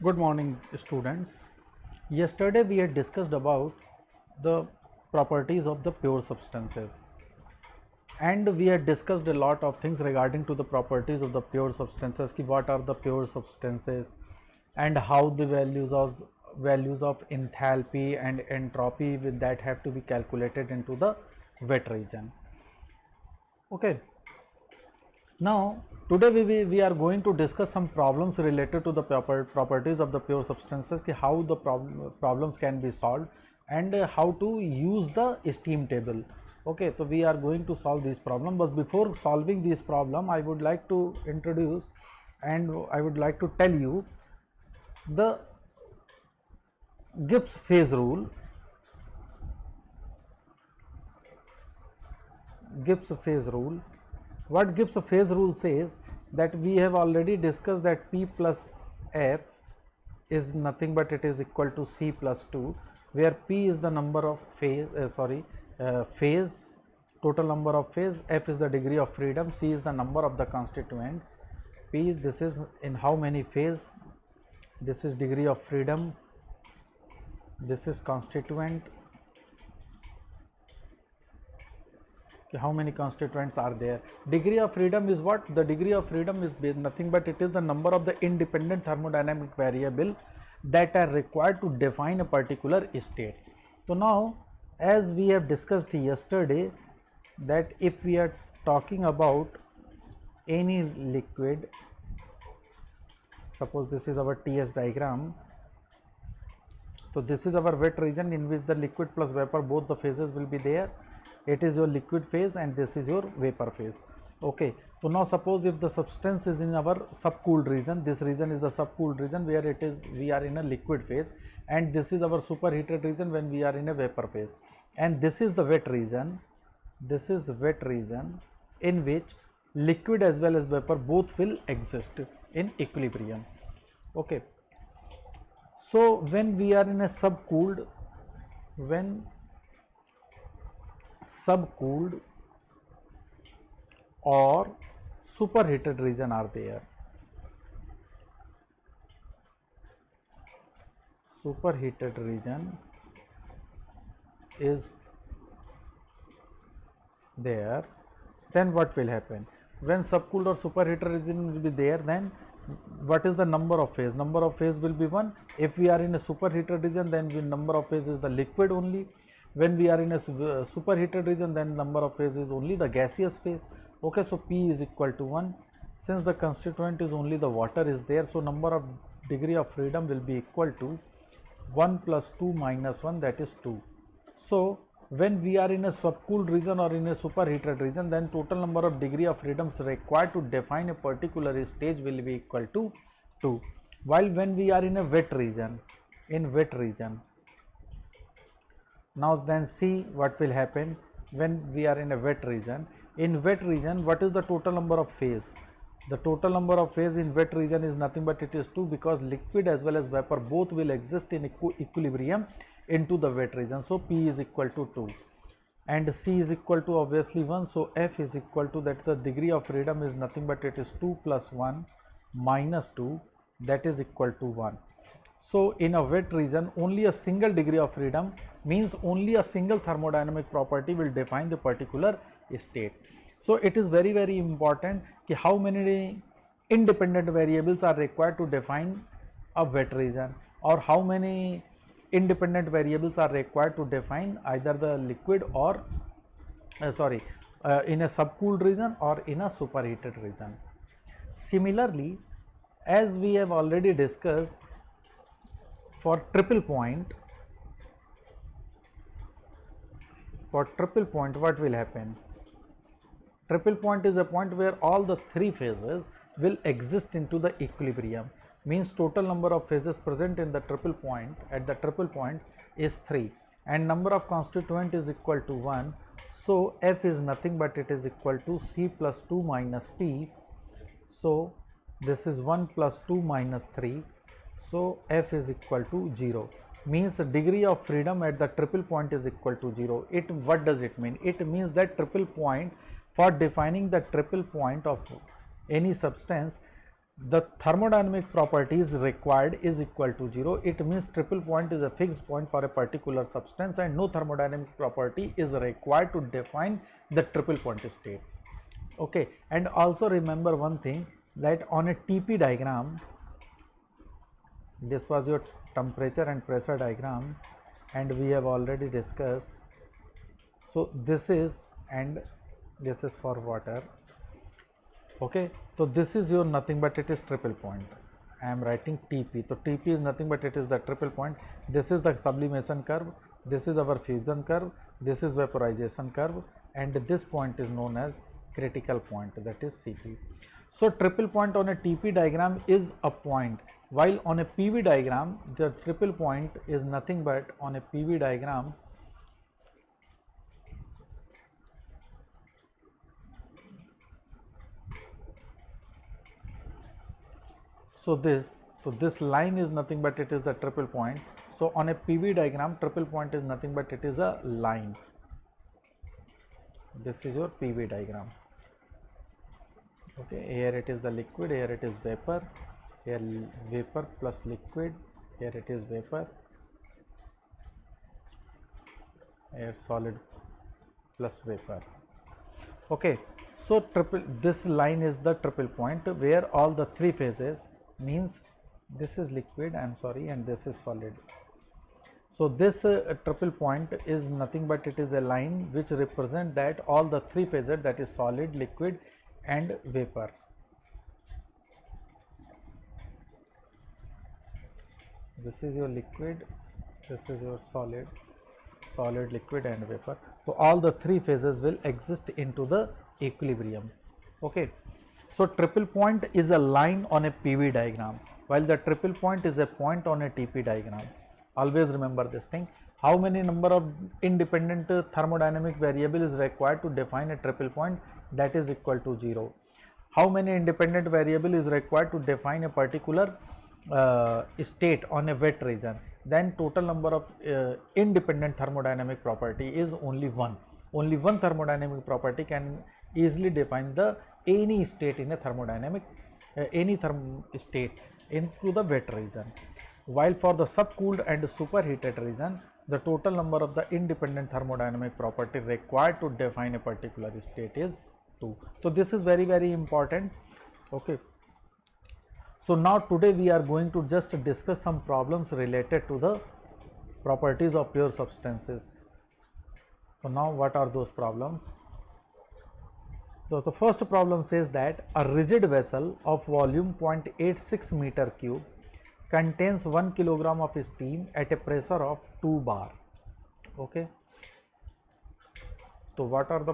Good morning, students. Yesterday we had discussed about the properties of the pure substances, and we had discussed a lot of things regarding to the properties of the pure substances, ki what are the pure substances and how the values of enthalpy and entropy with that have to be calculated into the wet region. Okay. Now, today we are going to discuss some problems related to the properties of the pure substances, ki how the problems can be solved and how to use the steam table. Okay, so we are going to solve this problem, but before solving this problem, I would like to introduce and I would like to tell you the Gibbs phase rule. Gibbs phase rule. What Gibbs phase rule says, that we have already discussed that P plus F is nothing but it is equal to C plus 2, where P is the number of phase, total number of phase, F is the degree of freedom, C is the number of the constituents. P, this is in how many phase, this is degree of freedom, this is constituent, how many constituents are there. Degree of freedom is what? The degree of freedom is nothing but it is the number of the independent thermodynamic variable that are required to define a particular state. So now, as we have discussed yesterday, that if we are talking about any liquid, suppose this is our TS diagram, so this is our wet region in which the liquid plus vapor, both the phases will be there. It is your liquid phase and this is your vapor phase. Okay, so now suppose if the substance is in our subcooled region, this region is the subcooled region where it is, we are in a liquid phase, and this is our superheated region when we are in a vapor phase, and this is the wet region. This is wet region in which liquid as well as vapor both will exist in equilibrium. Okay, so when we are in a subcooled, subcooled or superheated region are there. Superheated region is there, then what will happen? When subcooled or superheated region will be there, then what is the number of phase? Number of phase will be 1. If we are in a superheated region, then the number of phase is the liquid only. When we are in a superheated region, then number of phase is only the gaseous phase. Okay, so P is equal to 1. Since the constituent is only the water is there, so number of degree of freedom will be equal to 1 plus 2 minus 1, that is 2. So when we are in a subcooled region or in a superheated region, then total number of degree of freedoms required to define a particular stage will be equal to 2. While when we are in a wet region, now then see what will happen when we are in a wet region. In wet region, what is the total number of phase? The total number of phase in wet region is nothing but it is 2, because liquid as well as vapor both will exist in equilibrium into the wet region. So P is equal to 2 and C is equal to obviously 1. So F is equal to, that the degree of freedom is nothing but it is 2 plus 1 minus 2, that is equal to 1. So in a wet region, only a single degree of freedom means only a single thermodynamic property will define the particular state. So it is very important कि how many independent variables are required to define a wet region, or how many independent variables are required to define either the liquid or in a subcooled region or in a superheated region. Similarly, as we have already discussed, for triple point, what will happen? Triple point is a point where all the three phases will exist into the equilibrium, means total number of phases present in the triple point, at the triple point, is 3, and number of constituent is equal to 1. So F is nothing but it is equal to C plus 2 minus P. So this is 1 plus 2 minus 3. So F is equal to 0, means degree of freedom at the triple point is equal to 0. What does it mean? It means that triple point, for defining the triple point of any substance, the thermodynamic properties required is equal to 0. It means triple point is a fixed point for a particular substance and no thermodynamic property is required to define the triple point state. Okay, and also remember one thing, that on a TP diagram, this was your temperature and pressure diagram and we have already discussed. So this is, and this is for water. Okay, so this is your nothing but it is triple point. I am writing TP. So TP is nothing but it is the triple point. This is the sublimation curve, this is our fusion curve, this is vaporization curve, and this point is known as critical point, that is CP. So triple point on a TP diagram is a point, while on a PV diagram the triple point is nothing but, on a PV diagram, so this line is nothing but it is the triple point. So on a PV diagram, triple point is nothing but it is a line. This is your PV diagram. Okay, here it is the liquid, here it is vapor, here vapor plus liquid, here it is vapor, here solid plus vapor. Okay, so this line is the triple point where all the three phases, means this is liquid, I am sorry, and this is solid. So this triple point is nothing but it is a line which represent that all the three phases, that is solid, liquid and vapor. This is your liquid, this is your solid, liquid and vapor. So all the three phases will exist into the equilibrium. Okay, so triple point is a line on a PV diagram, while the triple point is a point on a TP diagram. Always remember this thing. How many number of independent thermodynamic variable is required to define a triple point? That is equal to 0. How many independent variable is required to define a particular state on a wet region? Then total number of independent thermodynamic property is only one. Only one thermodynamic property can easily define the any state in a thermodynamic, state into the wet region. While for the subcooled and superheated region, the total number of the independent thermodynamic property required to define a particular state is 2. So this is very, very important. Okay. So now today we are going to just discuss some problems related to the properties of pure substances. So now what are those problems? So the first problem says that a rigid vessel of volume 0.86 meter cube contains 1 kilogram of steam at a pressure of 2 bar. Okay. So what are the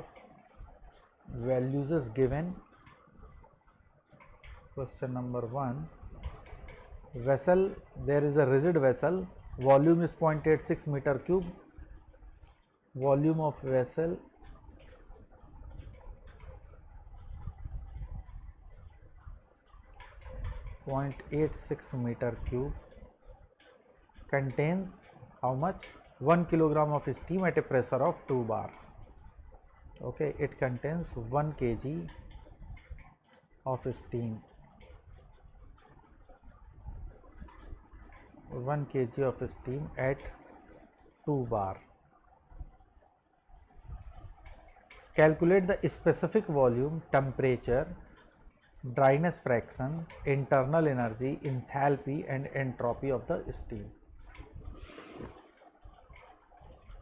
values is given? Question number 1. Vessel, there is a rigid vessel, volume is 0.86 meter cube, volume of vessel .86 meter cube contains how much? 1 kilogram of steam at a pressure of 2 bar. Okay, it contains 1 kg of steam, 1 kg of steam at 2 bar. Calculate the specific volume, temperature, dryness fraction, internal energy, enthalpy and entropy of the steam.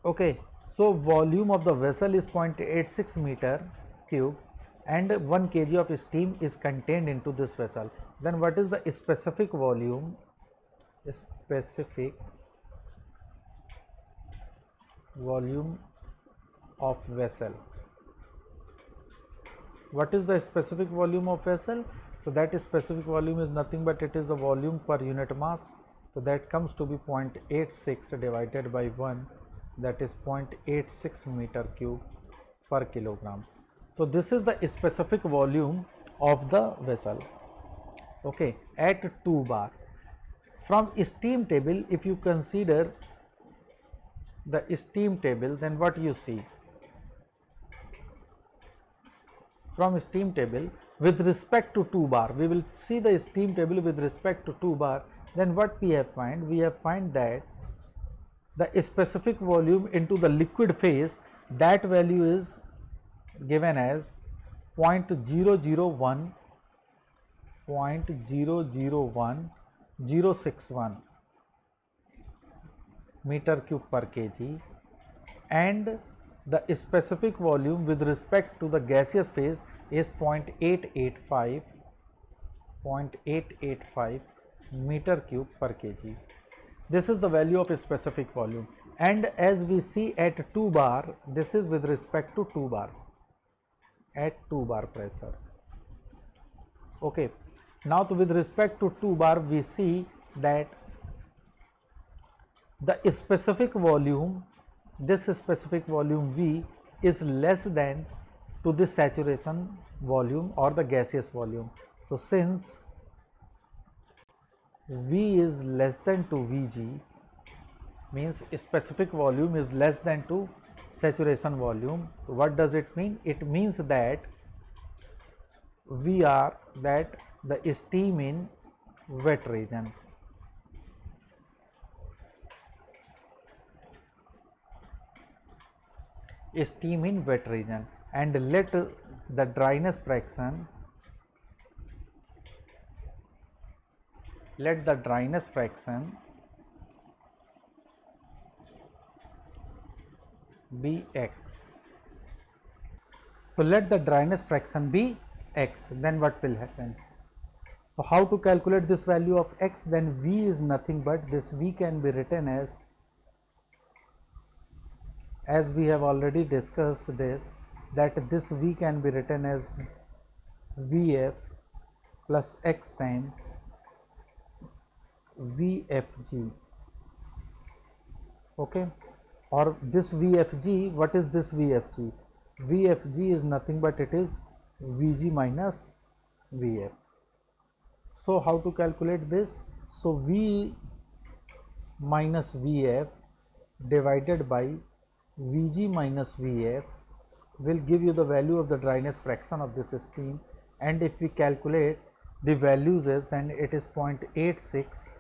Okay, so volume of the vessel is 0.86 meter cube and 1 kg of steam is contained into this vessel. Then what is the specific volume? Specific volume of vessel. What is the specific volume of vessel? So that is specific volume is nothing but it is the volume per unit mass. So that comes to be 0.86 divided by 1, that is 0.86 meter cube per kilogram. So this is the specific volume of the vessel. Okay, at 2 bar. From steam table, if you consider the steam table, then what you see? From steam table, with respect to 2 bar, we will see the steam table with respect to 2 bar, then what we have find? We have find that the specific volume into the liquid phase, that value is given as 0.001 0.001061 meter cube per kg, and the specific volume with respect to the gaseous phase is 0.885 meter cube per kg. This is the value of a specific volume, and as we see at 2 bar, this is with respect to 2 bar at 2 bar pressure. Okay, now with respect to 2 bar, we see that the specific volume, this specific volume V is less than to the saturation volume or the gaseous volume. So since V is less than to Vg, means specific volume is less than to saturation volume. So what does it mean? It means that we are that the steam in wet region. Steam in wet region, and let the dryness fraction be x. So let the dryness fraction be x, then what will happen? So how to calculate this value of x? Then V is nothing but this V can be written as we have already discussed this, that this V can be written as Vf plus x time Vfg. Okay, or this Vfg, what is this Vfg? Vfg is nothing but it is Vg minus Vf. So how to calculate this? So V minus Vf divided by Vg minus Vf will give you the value of the dryness fraction of this steam, and if we calculate the values as, then it is 0.86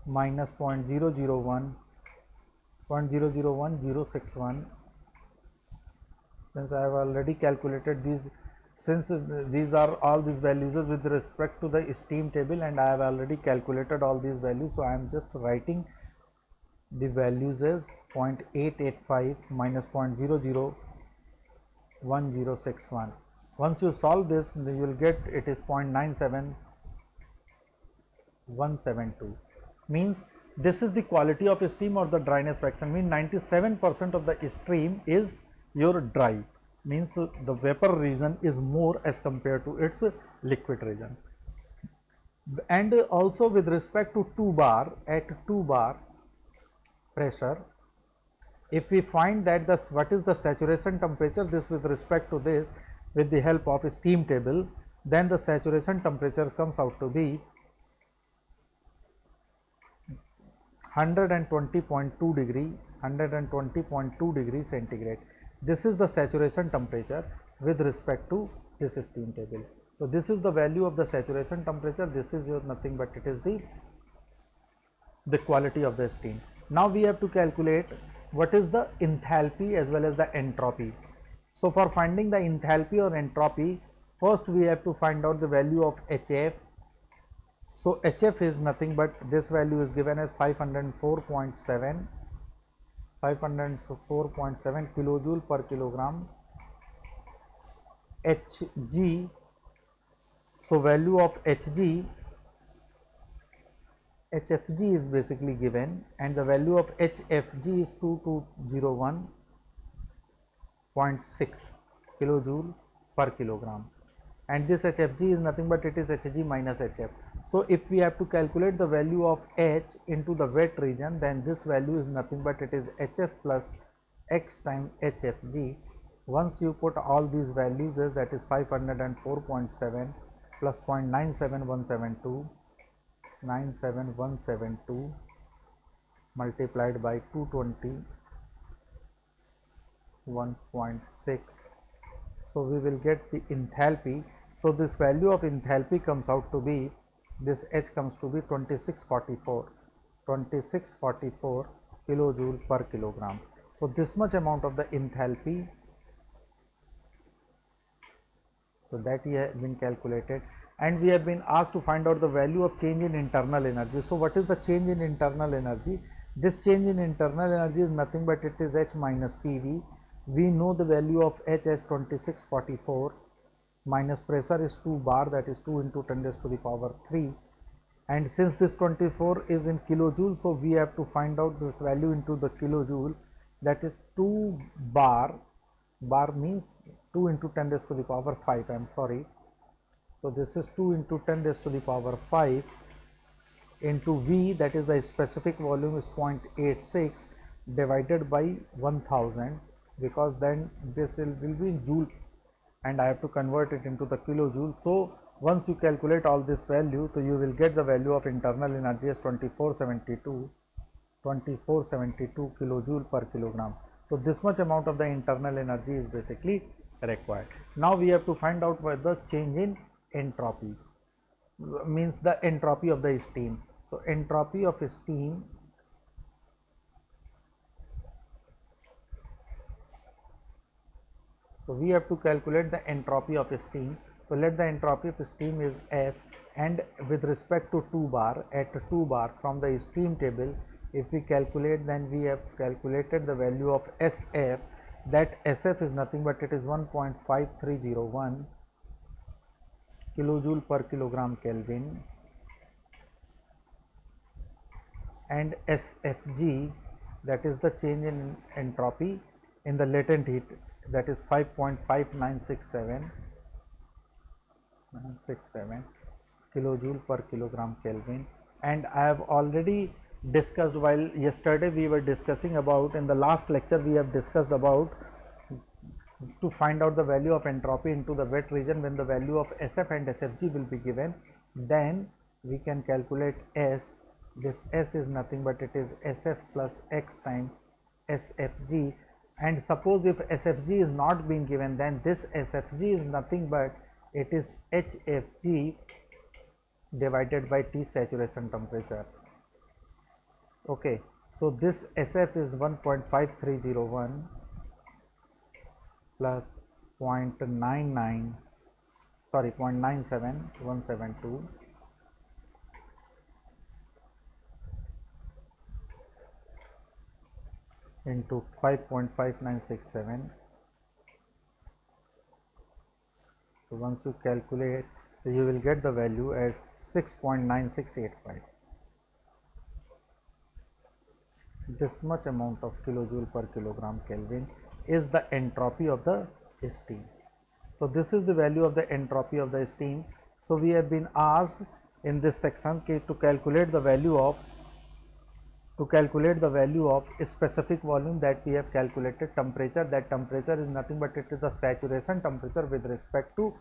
minus 0.001 since I have already calculated these, since these are all these values with respect to the steam table, and I have already calculated all these values, so I am just writing the values as 0.885 minus 0.00161. Once you solve this, you will get it is 0.97172. Means this is the quality of steam or the dryness fraction. Means 97% of the stream is your dry. Means the vapor region is more as compared to its liquid region. And also with respect to 2 bar, at 2 bar pressure, if we find that what is the saturation temperature, this with respect to this with the help of a steam table, then the saturation temperature comes out to be 120.2 degrees centigrade. This is the saturation temperature with respect to this steam table. So this is the value of the saturation temperature. This is your nothing but it is the quality of the steam. Now we have to calculate what is the enthalpy as well as the entropy. So for finding the enthalpy or entropy, first we have to find out the value of HF. So HF is nothing but this value is given as 504.7 kilojoule per kilogram. Hg, so value of HFG is basically given, and the value of HFG is 2201.6 kilojoule per kilogram, and this HFG is nothing but it is Hg minus Hf. So if we have to calculate the value of H into the wet region, then this value is nothing but it is Hf plus x times Hfg. Once you put all these values as, that is 504.7 plus 0.97172 multiplied by 221.6. So we will get the enthalpy. So this value of enthalpy comes out to be, this H comes to be 2644 kilojoule per kilogram. So this much amount of the enthalpy, so that has been calculated, and we have been asked to find out the value of change in internal energy. So what is the change in internal energy? This change in internal energy is nothing but it is H minus PV. We know the value of H as 2644 minus pressure is 2 bar, that is 2 into 10 raised to the power 3, and since this 24 is in kilojoule, so we have to find out this value into the kilojoule, that is 2 bar, bar means 2 into 10 raised to the power 5, I am sorry. So this is 2 into 10 raised to the power 5 into V, that is the specific volume is 0.86 divided by 1000, because then this will be in joule and I have to convert it into the kilojoule. So once you calculate all this value, so you will get the value of internal energy as 2472 kilojoule per kilogram. So this much amount of the internal energy is basically required. Now we have to find out what the change in entropy, means the entropy of the steam. So entropy of steam, so we have to calculate the entropy of steam. So let the entropy of steam is S, and with respect to 2 bar, at 2 bar from the steam table, if we calculate, then we have calculated the value of SF. That SF is nothing but it is 1.5301 kilojoule per kilogram Kelvin, and SFG, that is the change in entropy in the latent heat, that is 5.5967 kilojoule per kilogram Kelvin. And I have already discussed, while yesterday we were discussing about, in the last lecture we have discussed about to find out the value of entropy into the wet region. When the value of SF and SFG will be given, then we can calculate S. This S is nothing but it is SF plus X times SFG, and suppose if SFG is not being given, then this SFG is nothing but it is HFG divided by T saturation temperature. Okay, so this SF is 1.5301 plus 0.97172 into 5.5967. So once you calculate, you will get the value as 6.9685. This much amount of kilojoule per kilogram Kelvin is the entropy of the steam. So this is the value of the entropy of the steam. So we have been asked in this section to calculate the value of a specific volume, that we have calculated temperature. That temperature is nothing but it is the saturation temperature with respect to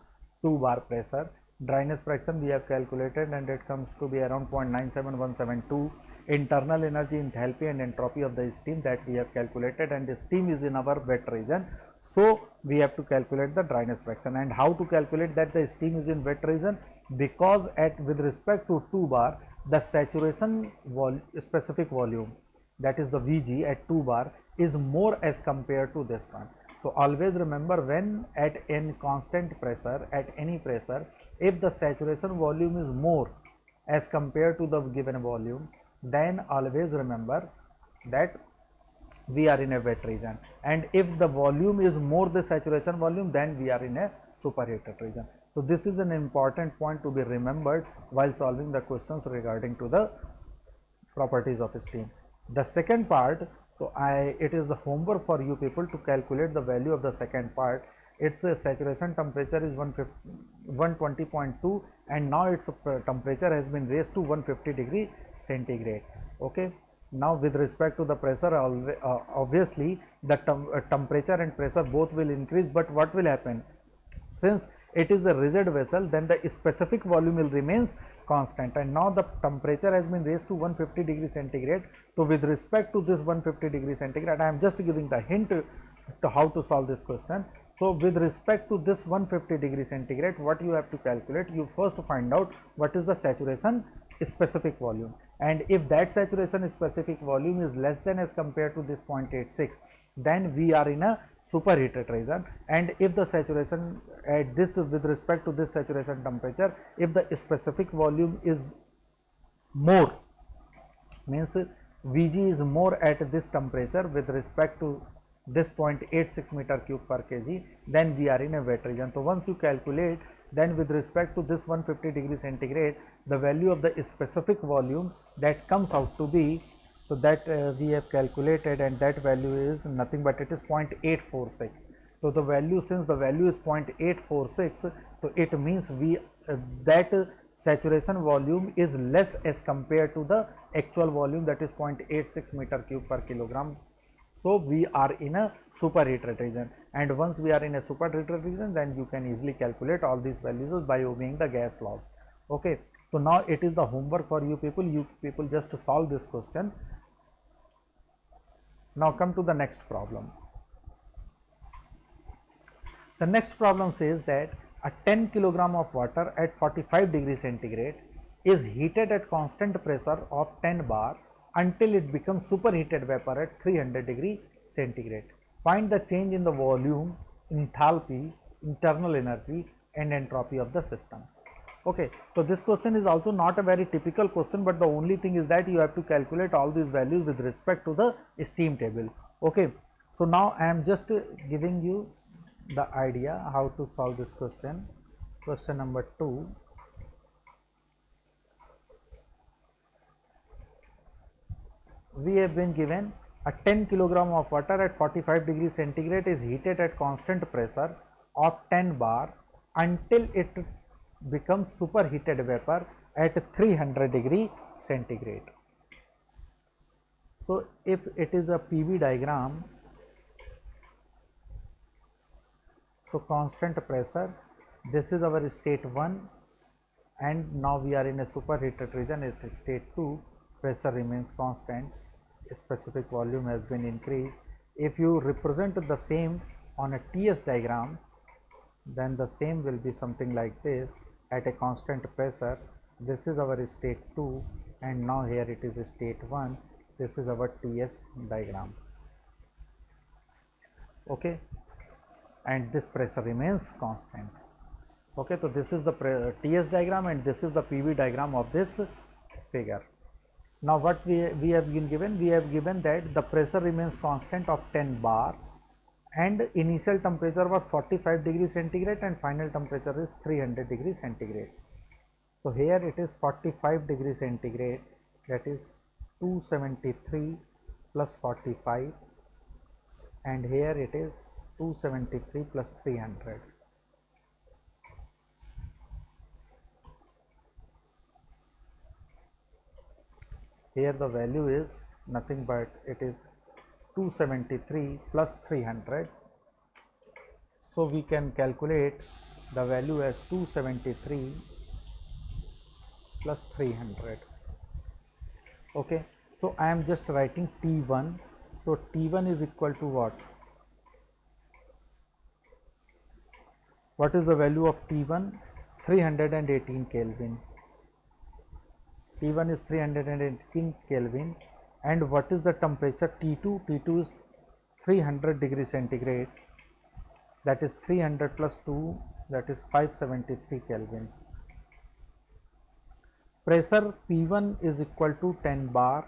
2 bar pressure. Dryness fraction we have calculated, and it comes to be around 0.97172. Internal energy, enthalpy and entropy of the steam, that we have calculated, and the steam is in our wet region, so we have to calculate the dryness fraction. And how to calculate that the steam is in wet region? Because with respect to 2 bar, the saturation specific volume, that is the Vg at 2 bar, is more as compared to this one. So always remember, when at any constant pressure, at any pressure, if the saturation volume is more as compared to the given volume, then always remember that we are in a wet region, and if the volume is more the saturation volume, then we are in a superheated region. So this is an important point to be remembered while solving the questions regarding to the properties of steam. The second part, so it is the homework for you people to calculate the value of the second part. Its saturation temperature is 120.2, and now its temperature has been raised to 150 degree centigrade. Okay, now with respect to the pressure, obviously the temperature and pressure both will increase, but what will happen, since it is a rigid vessel, then the specific volume will remains constant, and now the temperature has been raised to 150 degree centigrade. So with respect to this 150 degree centigrade, I am just giving the hint to how to solve this question. So with respect to this 150 degree centigrade, what you have to calculate, you first find out what is the saturation specific volume, and if that saturation specific volume is less than as compared to this 0.86, then we are in a superheated region. And if the saturation at this, with respect to this saturation temperature, if the specific volume is more, means Vg is more at this temperature with respect to this 0.86 meter cube per kg, then we are in a wet region. So once you calculate, then with respect to this 150 degree centigrade, the value of the specific volume that comes out to be, so that we have calculated, and that value is nothing but it is 0.846. So the value, since the value is 0.846, so it means we that saturation volume is less as compared to the actual volume, that is 0.86 meter cube per kilogram. So we are in a superheated region, and once we are in a superheated region, then you can easily calculate all these values by obeying the gas laws. Okay, so now it is the homework for you people. You people just solve this question. Now come to the next problem. The next problem says that a 10 kilogram of water at 45 degrees centigrade is heated at constant pressure of 10 bar until it becomes superheated vapor at 300 degree centigrade. Find the change in the volume, enthalpy, internal energy and entropy of the system. Okay, so this question is also not a very typical question, but the only thing is that you have to calculate all these values with respect to the steam table. Okay, so now I am just giving you the idea how to solve this question. Question number 2. We have been given a 10 kilogram of water at 45 degrees centigrade is heated at constant pressure of 10 bar until it becomes superheated vapor at 300 degree centigrade. So if it is a PV diagram, so constant pressure, this is our state 1, and now we are in a superheated region. It is state 2, pressure remains constant, specific volume has been increased. If you represent the same on a TS diagram, then the same will be something like this. At a constant pressure, this is our state 2, and now here it is state 1. This is our TS diagram. Okay, and this pressure remains constant. Okay, so this is the TS diagram, and this is the PV diagram of this figure. Now what we have been given, we have given that the pressure remains constant of 10 bar, and initial temperature was 45 degrees centigrade and final temperature is 300 degrees centigrade. So here it is 45 degrees centigrade, that is 273 plus 45, and here it is 273 plus 300. Here the value is nothing but it is 273 plus 300. So we can calculate the value as 273 plus 300. Okay, so I am just writing T1. So T1 is equal to what? What is the value of T1? 318 Kelvin. T1 is 318 Kelvin. And what is the temperature T2? T2 is 300 degrees centigrade, that is 300 plus 2, that is 573 Kelvin. Pressure P1 is equal to 10 bar,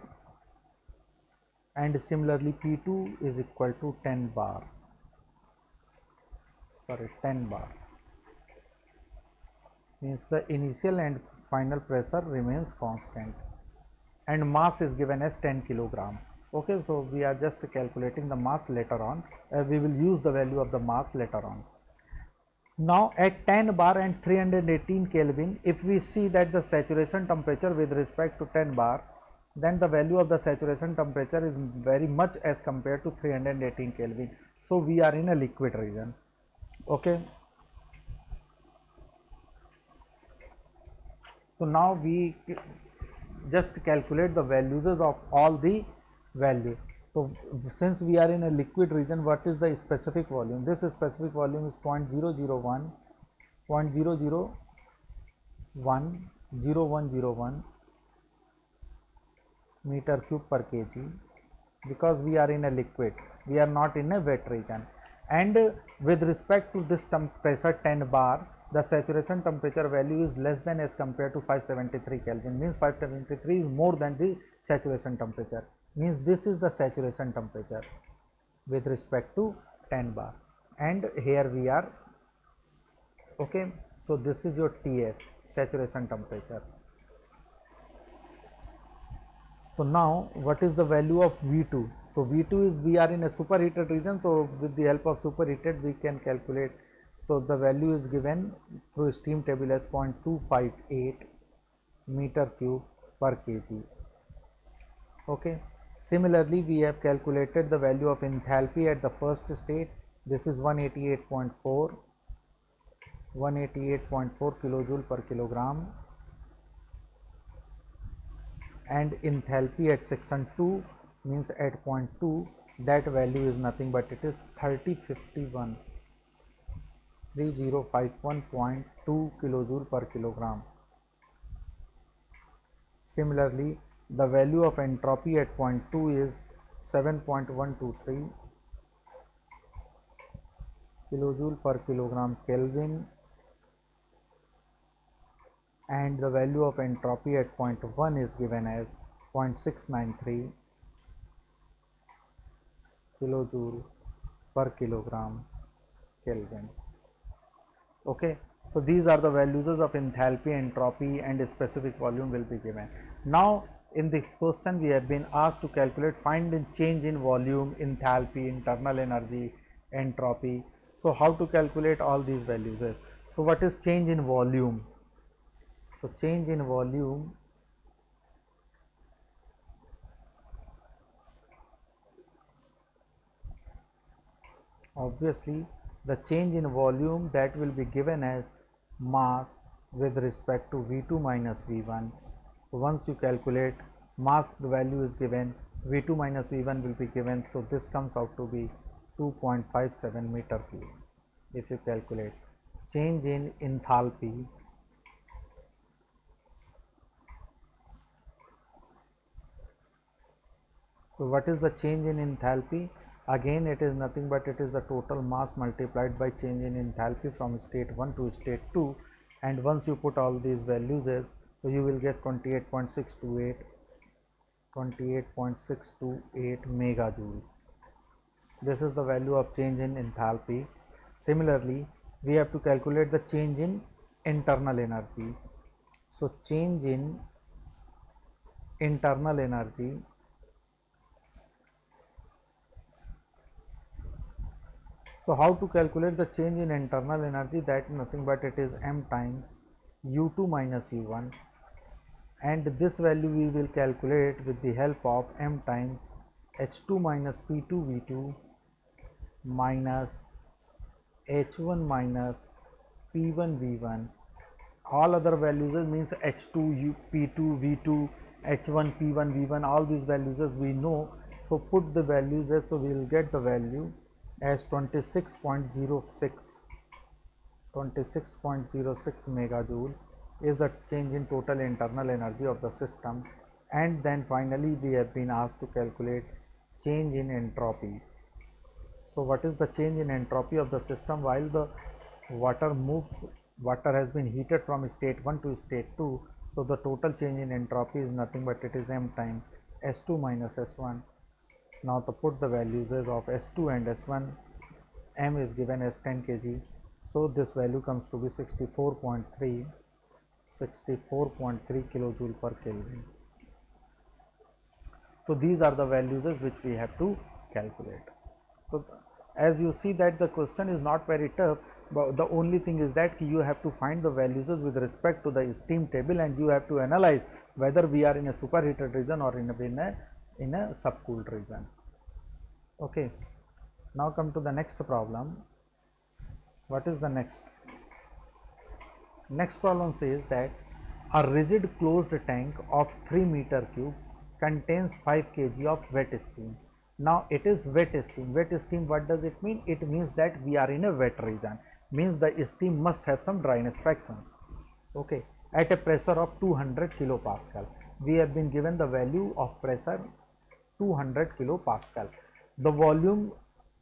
and similarly P2 is equal to 10 bar, 10 bar, means the initial and final pressure remains constant, and mass is given as 10 kilogram. Okay, so we are just calculating the mass later on. We will use the value of the mass later on. Now at 10 bar and 318 Kelvin, if we see that the saturation temperature with respect to 10 bar, then the value of the saturation temperature is very much as compared to 318 Kelvin. So we are in a liquid region. Okay. So now we just calculate the values of all the values. So So since we are in a liquid region, what is the specific volume? This specific volume is 0.001 0.001 meter cube per kg, because we are in a liquid, we are not in a wet region. And with respect to this temperature 10 bar, the saturation temperature value is less than as compared to 573 Kelvin, means 573 is more than the saturation temperature, means this is the saturation temperature with respect to 10 bar, and here we are. Okay, so this is your TS, saturation temperature. So now what is the value of V2? So V2 is, we are in a superheated region, so with the help of superheated we can calculate. So the value is given through steam table as 0.258 meter cube per kg. Okay. Similarly, we have calculated the value of enthalpy at the first state. This is 188.4 kilojoule per kilogram, and enthalpy at section 2 means at point 2, that value is nothing but it is 3051 3051.2 kilojoule per kilogram. Similarly, the value of entropy at point 2 is 7.123 kilojoule per kilogram Kelvin, and the value of entropy at point 1 is given as 0.693 kilojoule per kilogram Kelvin. Okay, so these are the values of enthalpy, entropy, and specific volume will be given. Now in this question we have been asked to calculate, find the change in volume, enthalpy, internal energy, entropy. So how to calculate all these values is, so what is change in volume? So change in volume obviously the change in volume that will be given as mass with respect to V2 minus V1. So once you calculate mass, the value is given, V2 minus V1 will be given, so this comes out to be 2.57 meter cube. If you calculate change in enthalpy, so what is the change in enthalpy? Again it is nothing but it is the total mass multiplied by change in enthalpy from state 1 to state 2, and once you put all these values as, so you will get 28.628 megajoule. This is the value of change in enthalpy. Similarly, we have to calculate the change in internal energy. So change in internal energy, so how to calculate the change in internal energy? That nothing but it is m times U2 minus U1, and this value we will calculate with the help of m times H2 minus P2 V2 minus H1 minus P1 V1. All other values means H2 P2 V2 H1 P1 V1, all these values we know. So put the values as, so we will get the value as 26.06 megajoule is the change in total internal energy of the system. And then finally we have been asked to calculate change in entropy. So what is the change in entropy of the system? While the water moves, water has been heated from state 1 to state 2, so the total change in entropy is nothing but it is m times S2 minus S1. Now to put the values of S2 and S1, m is given as 10 kg, so this value comes to be 64.3 kilojoule per Kelvin. So these are the values which we have to calculate. So as you see that the question is not very tough, but the only thing is that you have to find the values with respect to the steam table, and you have to analyze whether we are in a superheated region or in a subcooled region. Okay, now come to the next problem. What is the next? Next problem says that a rigid closed tank of 3 meter cube contains 5 kg of wet steam. Now it is wet steam. Wet steam, what does it mean? It means that we are in a wet region, means the steam must have some dryness fraction. Okay, at a pressure of 200 kilopascal, we have been given the value of pressure 200 kilopascal. The volume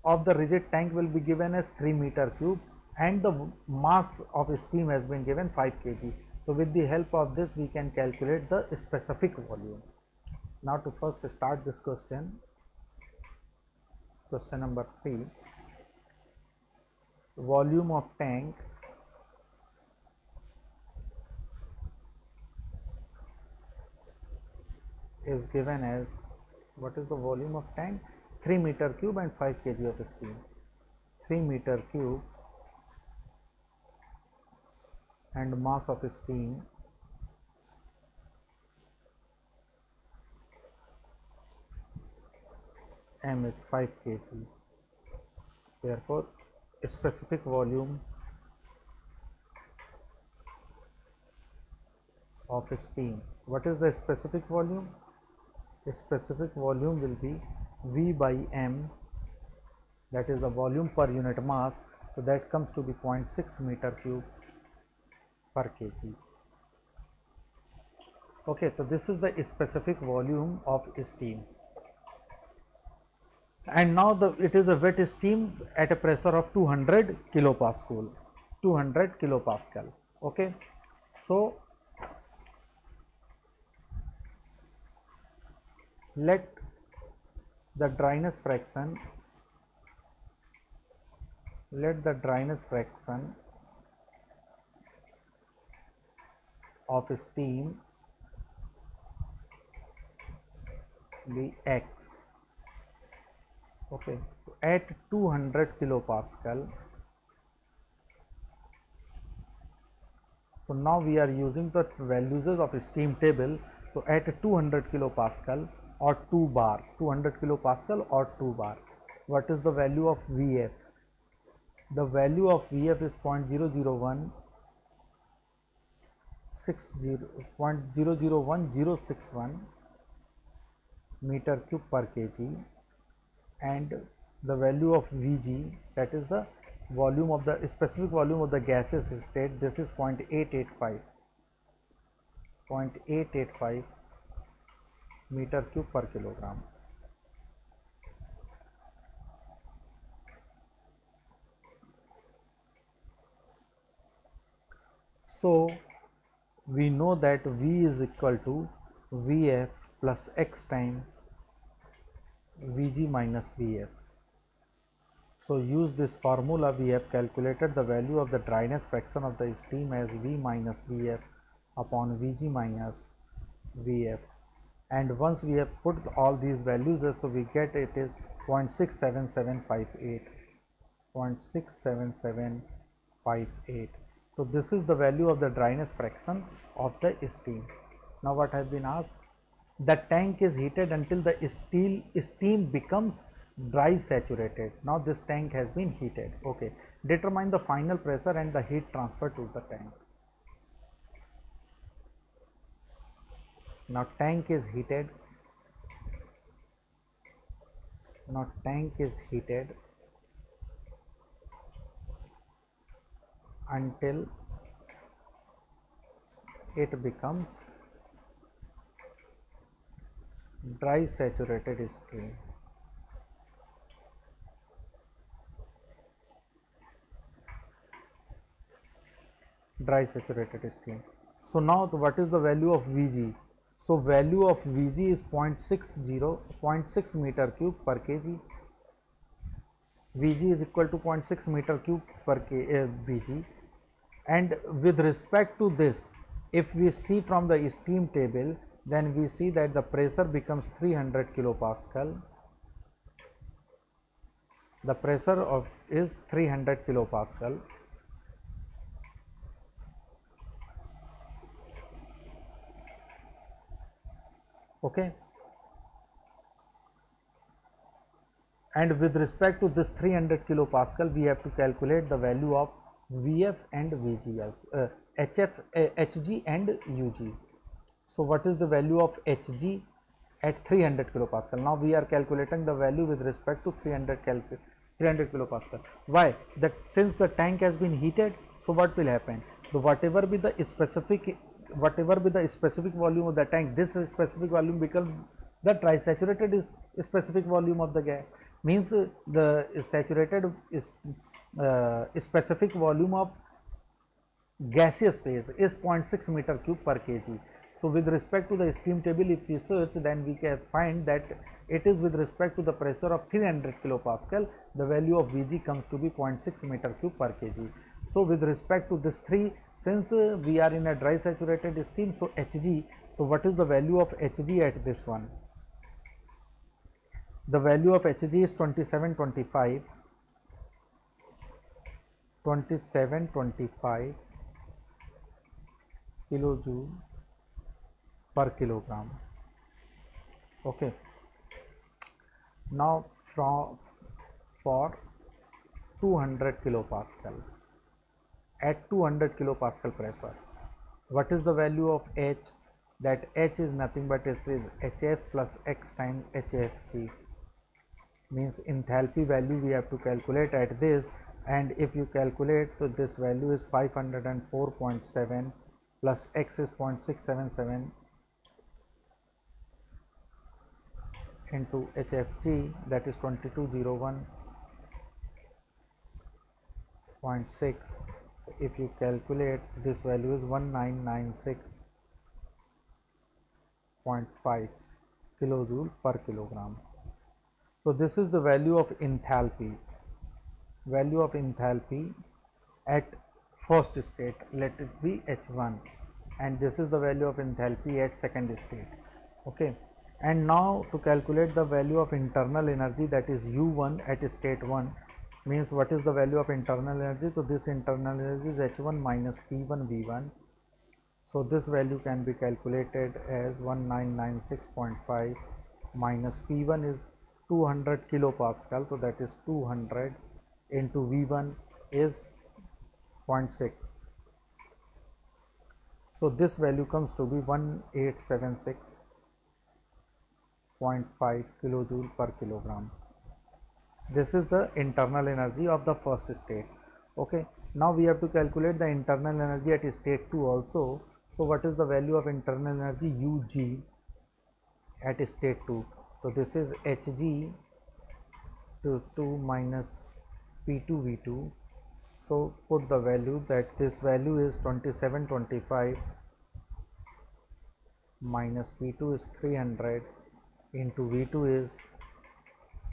of the rigid tank will be given as 3 meter cube, and the mass of steam has been given 5 kg. So with the help of this we can calculate the specific volume. Now to first start this question number 3, volume of tank is given as, what is the volume of tank? 3 meter cube and 5 kg of steam. 3 meter cube and mass of steam m is 5 kg. Therefore specific volume of steam, what is the specific volume? The specific volume will be V by m, that is the volume per unit mass, so that comes to be 0.6 meter cube per kg. Okay, so this is the specific volume of steam. And now it is a wet steam at a pressure of 200 kilopascal. 200 kilopascal. Okay, so let the dryness fraction of steam be x. Okay, at 200 kilopascal. So now we are using the values of steam table. So at 200 kilopascal or 2 bar, 200 kilopascal or 2 bar, what is the value of Vf? The value of Vf is 0.001061 meter cube per kg, and the value of Vg, that is the volume of the specific volume of the gaseous state, this is 0.885 meter cube per kilogram. So we know that V is equal to Vf plus x time Vg minus Vf. So use this formula. We have calculated the value of the dryness fraction of the steam as V minus Vf upon Vg minus Vf, and once we have put all these values as, so we get it is 0.67758. 0.67758. So this is the value of the dryness fraction of the steam. Now what has been asked? The tank is heated until the steam becomes dry saturated. Now this tank has been heated. Okay, determine the final pressure and the heat transfer to the tank. Now tank is heated. Until it becomes dry saturated stream. Dry saturated stream. So now what is the value of Vg? So value of Vg is 0.6 meter cube per kg. Vg is equal to 0.6 meter cube per Vg, and with respect to this, if we see from the steam table, then we see that the pressure becomes 300 kilopascal. The pressure is 300 kilopascal. Okay, and with respect to this 300 kilopascal, we have to calculate the value of Vf and Vg also, Hg and Ug. So what is the value of Hg? at 300 kilopascal. Now we are calculating the value with respect to 300 kilopascal. Why? That since the tank has been heated, so what will happen? So whatever be the specific volume of the tank, this specific volume becomes the trisaturated is specific volume of the gas. Means the saturated is specific volume of gaseous phase is 0.6 meter cube per kg. So with respect to the steam table, if we search, then we can find that it is with respect to the pressure of 300 kilopascal, the value of Vg comes to be 0.6 meter cube per kg. So with respect to this 3, since we are in a dry saturated steam, so Hg, so what is the value of Hg at this one? The value of Hg is 2725 kilojoule per kilogram. Okay. Now for 200 kilopascal, at 200 kilopascal pressure, what is the value of H? That H is nothing but it is HF plus X times HFG. Means enthalpy value we have to calculate at this, and if you calculate, so this value is 504.7 plus X is 0.677 into HFG, that is 2201.6. If you calculate, this value is 1996.5 kilojoule per kilogram. So this is the value of enthalpy. Value of enthalpy at first state, let it be H1, and this is the value of enthalpy at second state. Okay. And now to calculate the value of internal energy, that is U1 at state 1, means what is the value of internal energy? So this internal energy is H1 minus P1 V1. So this value can be calculated as 1996.5 minus P1 is 200 kilopascal, so that is 200 into V1 is 0.6. So this value comes to be 1876.5 kilojoule per kilogram. This is the internal energy of the first state. Okay. Now we have to calculate the internal energy at state 2 also. So what is the value of internal energy Ug at state 2? So this is Hg to 2 minus P2 V2. So put the value, that this value is 2725 minus P2 is 300 into V2 is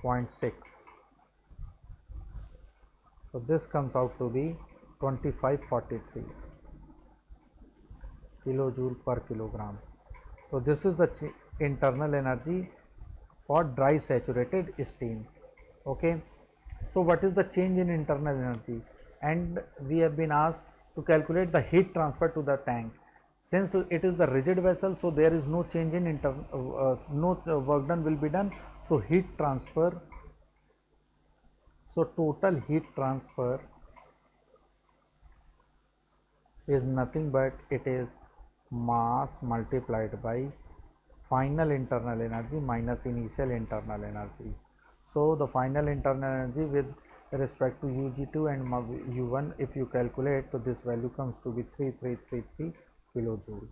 0.6. So this comes out to be 2543 kilojoule per kilogram. So this is the internal energy for dry saturated steam. Okay. So what is the change in internal energy? And we have been asked to calculate the heat transfer to the tank. Since it is the rigid vessel, so there is no change in no work done will be done. So heat transfer, so total heat transfer is nothing but it is mass multiplied by final internal energy minus initial internal energy. So the final internal energy with respect to Ug2 and U1, if you calculate, so this value comes to be 3333 kilojoule.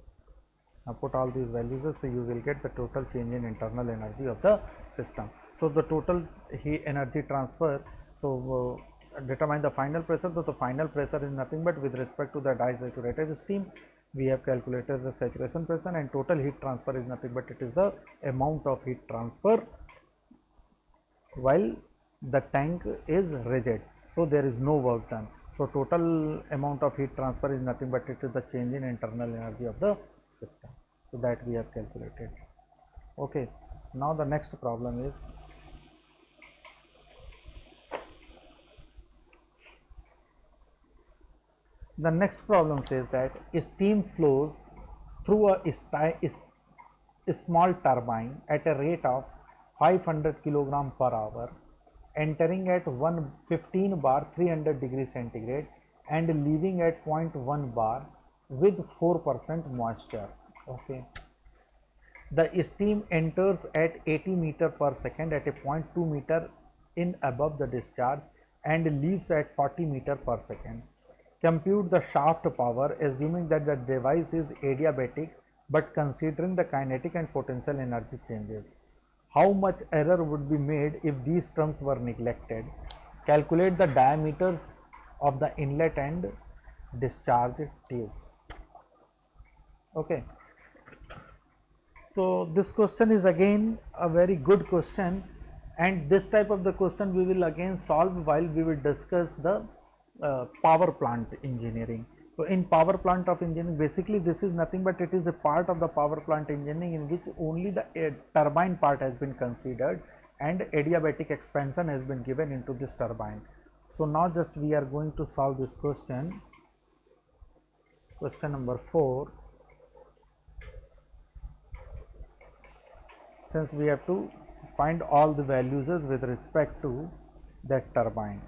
Now put all these values, so you will get the total change in internal energy of the system. So the total heat energy transfer, so determine the final pressure. So the final pressure is nothing but with respect to the dry saturated steam, we have calculated the saturation pressure, and total heat transfer is nothing but it is the amount of heat transfer while the tank is rigid. So there is no work done. So total amount of heat transfer is nothing but it is the change in internal energy of the system. So that we have calculated. Okay. Now the next problem is, the next problem says that steam flows through a small turbine at a rate of 500 kg per hour, entering at 115 bar 300 degree centigrade and leaving at 0.1 bar with 4% moisture. Okay. The steam enters at 80 meter per second at a point 2 meter in above the discharge and leaves at 40 meter per second. Compute the shaft power assuming that the device is adiabatic but considering the kinetic and potential energy changes. How much error would be made if these terms were neglected? Calculate the diameters of the inlet and discharge tubes. Okay. So this question is again a very good question, and this type of the question we will again solve while we will discuss the power plant engineering. So in power plant of engineering, basically this is nothing but it is a part of the power plant engineering in which only the turbine part has been considered and adiabatic expansion has been given into this turbine. So now just we are going to solve this question. Question number 4. Since we have to find all the values with respect to that turbine.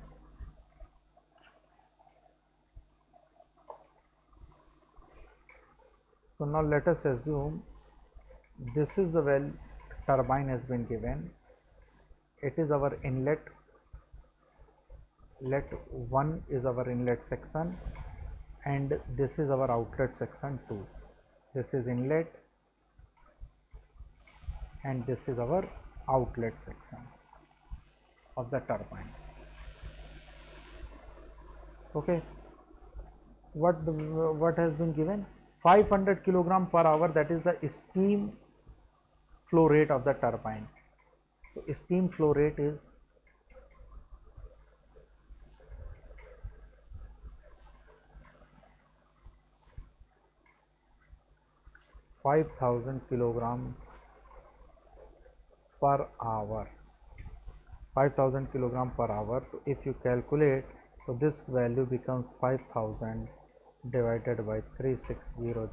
So now let us assume this is the turbine has been given. It is our inlet. Let 1 is our inlet section and this is our outlet section 2. This is inlet and this is our outlet section of the turbine. Okay, what has been given? 500 kilogram per hour, that is the steam flow rate of the turbine. So steam flow rate is 5,000 kilogram per hour. 5,000 kilogram per hour. So if you calculate, so this value becomes 5,000 divided by 3600,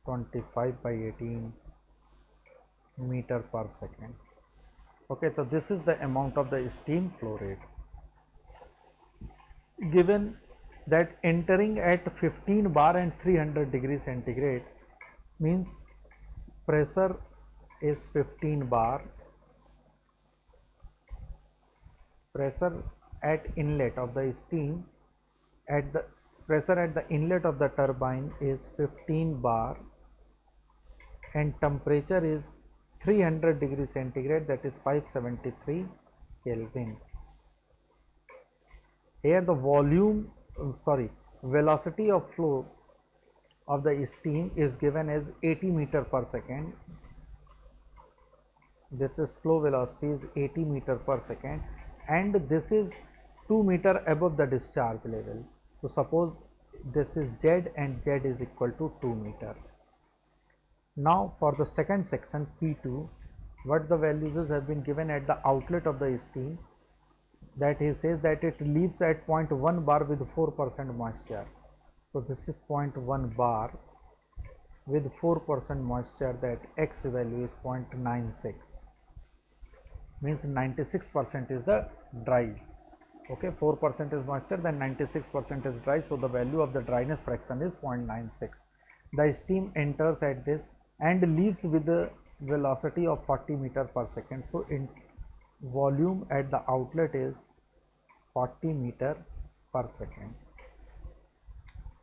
25 by 18 meter per second. Okay, so this is the amount of the steam flow rate. Given that entering at 15 bar and 300 degrees centigrade means pressure is 15 bar, pressure at inlet of the steam, at the pressure at the inlet of the turbine is 15 bar and temperature is 300 degrees centigrade, that is 573 Kelvin. Here the velocity of flow of the steam is given as 80 meter per second. This is flow velocity is 80 meter per second and this is 2 meter above the discharge level. So suppose this is Z and Z is equal to 2 meter. Now for the second section P2, what the values have been given at the outlet of the steam, that he says that it leaves at 0.1 bar with 4% moisture. So this is 0.1 bar with 4% moisture, that X value is 0.96, means 96% is the dry. Okay, 4% is moisture, then 96% is dry, so the value of the dryness fraction is 0.96. The steam enters at this and leaves with the velocity of 40 meter per second. So in volume at the outlet is 40 meter per second.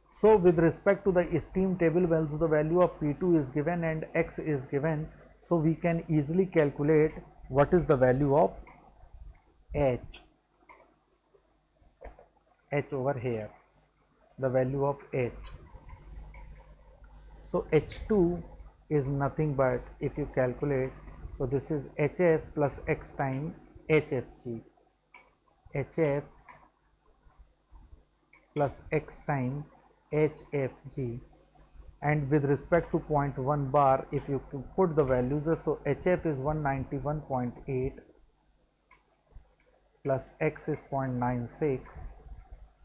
So with respect to the steam table value, the value of P2 is given and X is given. So we can easily calculate what is the value of H over here, the value of H. So H2 is nothing but, if you calculate, so this is HF plus X time HFG, HF plus X time HFG, and with respect to 0.1 bar, if you put the values, so HF is 191.8 plus X is 0.96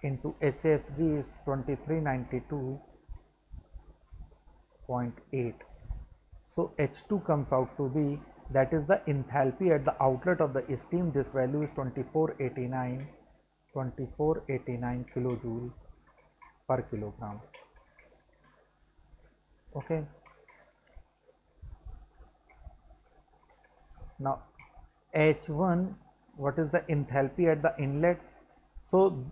into HFG is 2392.8. So H2 comes out to be, that is the enthalpy at the outlet of the steam. This value is 2489 kilojoule per kilogram. Okay, now H1, what is the enthalpy at the inlet? So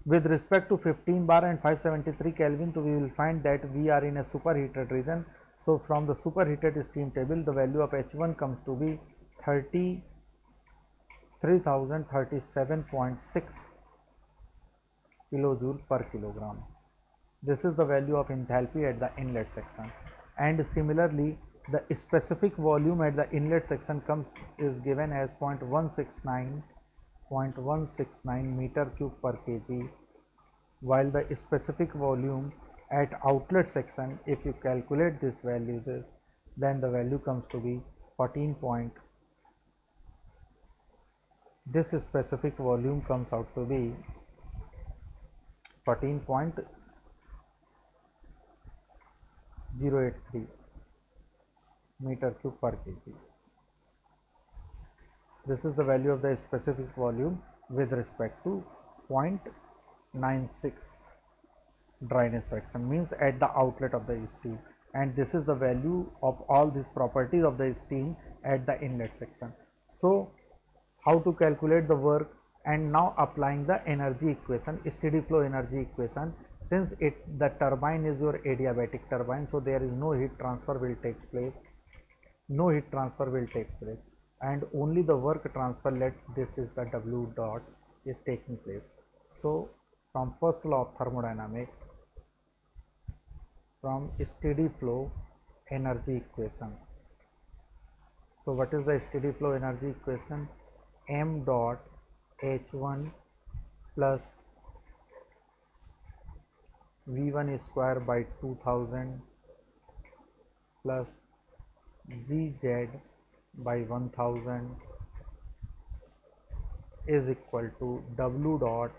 with respect to 15 bar and 573 Kelvin, so we will find that we are in a superheated region. So from the superheated steam table, the value of H1 comes to be 33,037.6 kilojoule per kilogram. This is the value of enthalpy at the inlet section. And similarly, the specific volume at the inlet section is given as 0.169 meter cube per kg, while the specific volume at outlet section, if you calculate these values, then the value comes to be 14. This specific volume comes out to be 14.083 meter cube per kg. This is the value of the specific volume with respect to 0.96 dryness fraction, means at the outlet of the steam, and this is the value of all these properties of the steam at the inlet section. So how to calculate the work? And now applying the energy equation, steady flow energy equation, since the turbine is your adiabatic turbine, so there is no heat transfer will takes place, and only the work transfer, let this is the W dot is taking place. So from first law of thermodynamics, from steady flow energy equation, so what is the steady flow energy equation? M dot H1 plus V1 square by 2000 plus Gz by 1000 is equal to W dot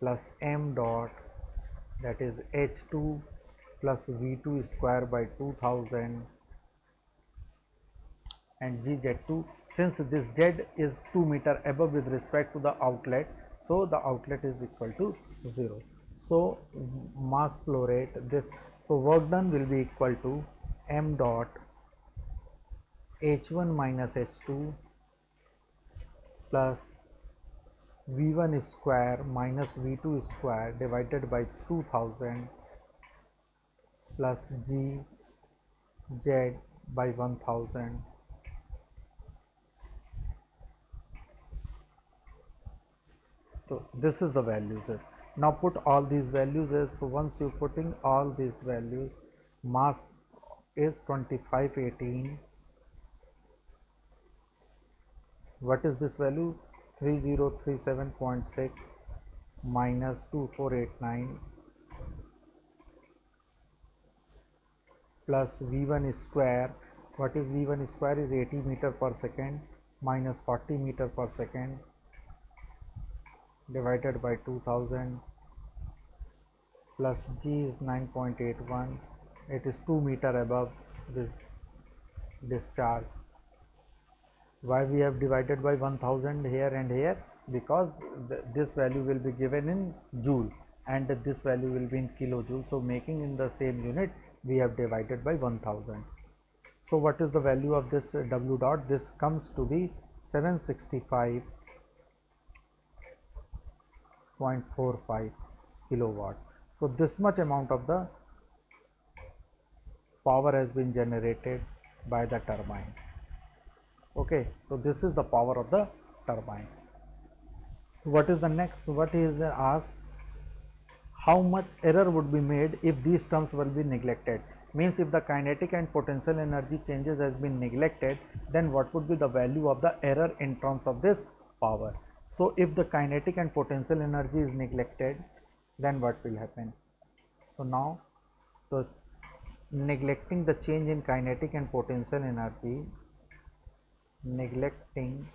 plus M dot, that is H2 plus V2 square by 2000 and Gz2, since this Z is 2 meter above with respect to the outlet, so the outlet is equal to 0. So mass flow rate, this, so work done will be equal to M dot H1 minus H2 plus V1 square minus V2 square divided by 2000 plus Gz by 1000. So this is the values. Now put all these values. So once you putting all these values, mass is 2518. What is this value? 3037.6 minus 2489 plus V1 square. What is V1 square? Is 80 meter per second minus 40 meter per second divided by 2000 plus G is 9.81. It is 2 meter above the discharge. Why we have divided by 1000 here and here? Because this value will be given in joule and this value will be in kilojoule. So making in the same unit, we have divided by 1000. So what is the value of this W dot? This comes to be 765.45 kilowatt. So this much amount of the power has been generated by the turbine. Okay, so this is the power of the turbine. What is the next? What is asked? How much error would be made if these terms will be neglected? Means if the kinetic and potential energy changes has been neglected, then what would be the value of the error in terms of this power? So if the kinetic and potential energy is neglected, then what will happen? So now, so neglecting the change in kinetic and potential energy, neglecting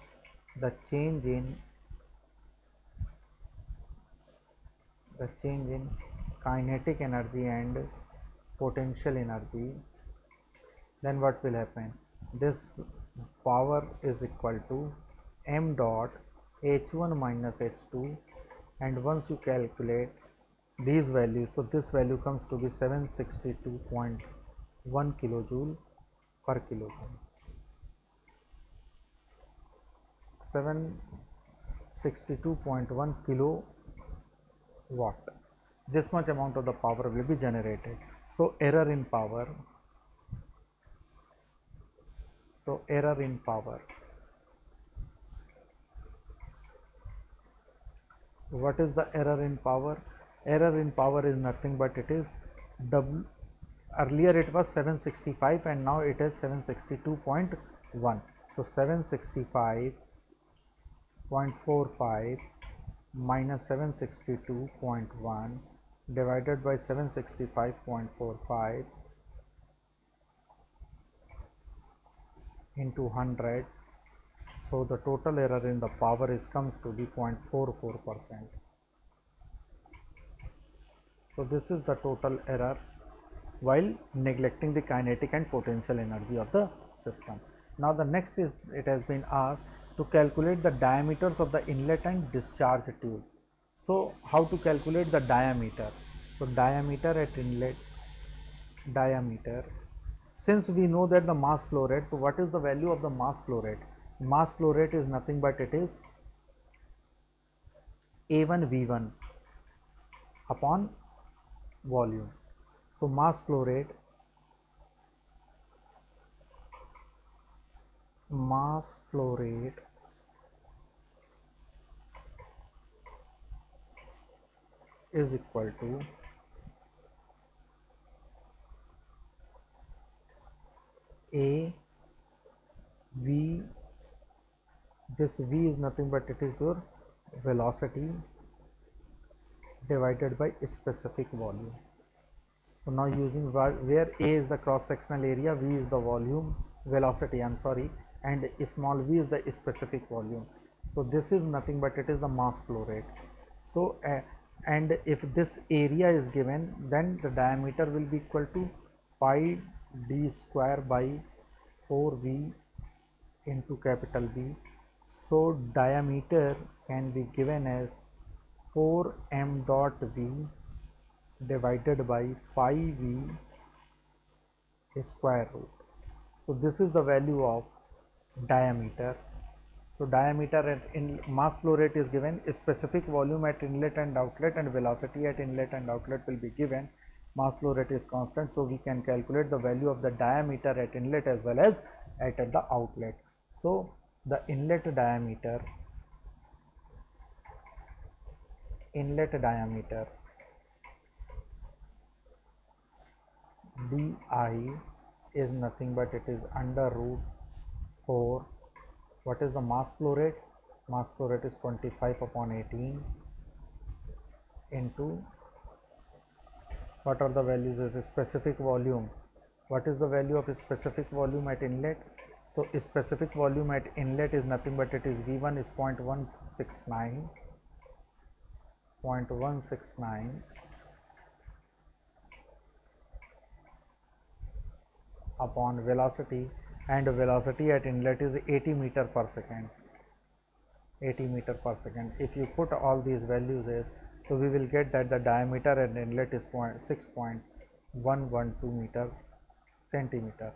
the change in kinetic energy and potential energy, then what will happen? This power is equal to M dot H1 minus H2, and once you calculate these values, so this value comes to be 762.5 1 kilojoule per kilogram. 762.1 kilowatt. This much amount of the power will be generated. So error in power. So error in power. What is the error in power? Error in power is nothing but it is W. Earlier it was 765 and now it is 762.1. So 765.45 minus 762.1 divided by 765.45 into 100. So the total error in the power is comes to be 0.44%. So this is the total error while neglecting the kinetic and potential energy of the system. Now the next is, it has been asked to calculate the diameters of the inlet and discharge tube. So how to calculate the diameter? So diameter at inlet, diameter, since we know that the mass flow rate, so what is the value of the mass flow rate? Mass flow rate is nothing but it is A1 V1 upon volume. So mass flow rate is equal to A V, this V is nothing but it is your velocity divided by specific volume. So now using where A is the cross sectional area, V is the volume velocity, and small v is the specific volume. So this is nothing but it is the mass flow rate. So and if this area is given, then the diameter will be equal to pi d square by 4v into capital B. So diameter can be given as 4m dot v divided by pi v square root. So this is the value of diameter. So diameter in mass flow rate is given, specific volume at inlet and outlet, and velocity at inlet and outlet will be given. Mass flow rate is constant, so we can calculate the value of the diameter at inlet as well as at the outlet. So the inlet diameter di is nothing but it is under root 4. What is the mass flow rate? Mass flow rate is 25 upon 18 into, what are the values as a specific volume. What is the value of a specific volume at inlet? So specific volume at inlet is nothing but it is V1 is 0.169 upon velocity, and velocity at inlet is 80 meter per second. If you put all these values as, so we will get that the diameter at inlet is 6.112 centimeter.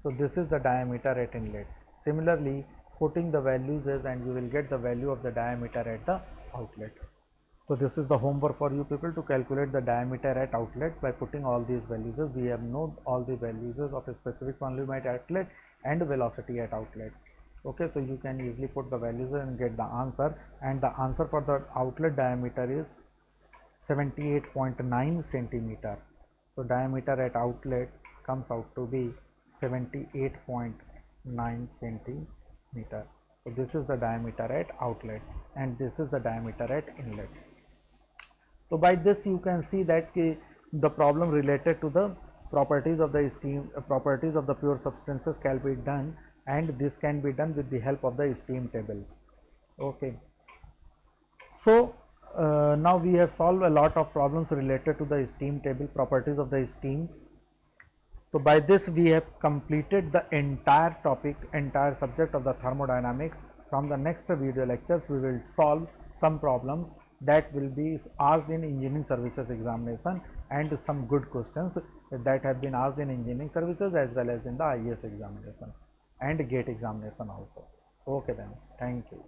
So this is the diameter at inlet. Similarly, putting the values as, and you will get the value of the diameter at the outlet. So this is the homework for you people, to calculate the diameter at outlet by putting all these values. We have known all the values of a specific volume at outlet and velocity at outlet. Okay, so you can easily put the values and get the answer, and the answer for the outlet diameter is 78.9 centimeter. So diameter at outlet comes out to be 78.9 centimeter. So this is the diameter at outlet, and this is the diameter at inlet. So by this you can see that the problem related to the properties of the steam, properties of the pure substances can be done, and this can be done with the help of the steam tables. Okay. So now we have solved a lot of problems related to the steam table, properties of the steams. So by this we have completed the entire topic, entire subject of the thermodynamics. From the next video lectures we will solve some problems that will be asked in engineering services examination, and some good questions that have been asked in engineering services as well as in the IES examination and GATE examination also. Okay then, thank you.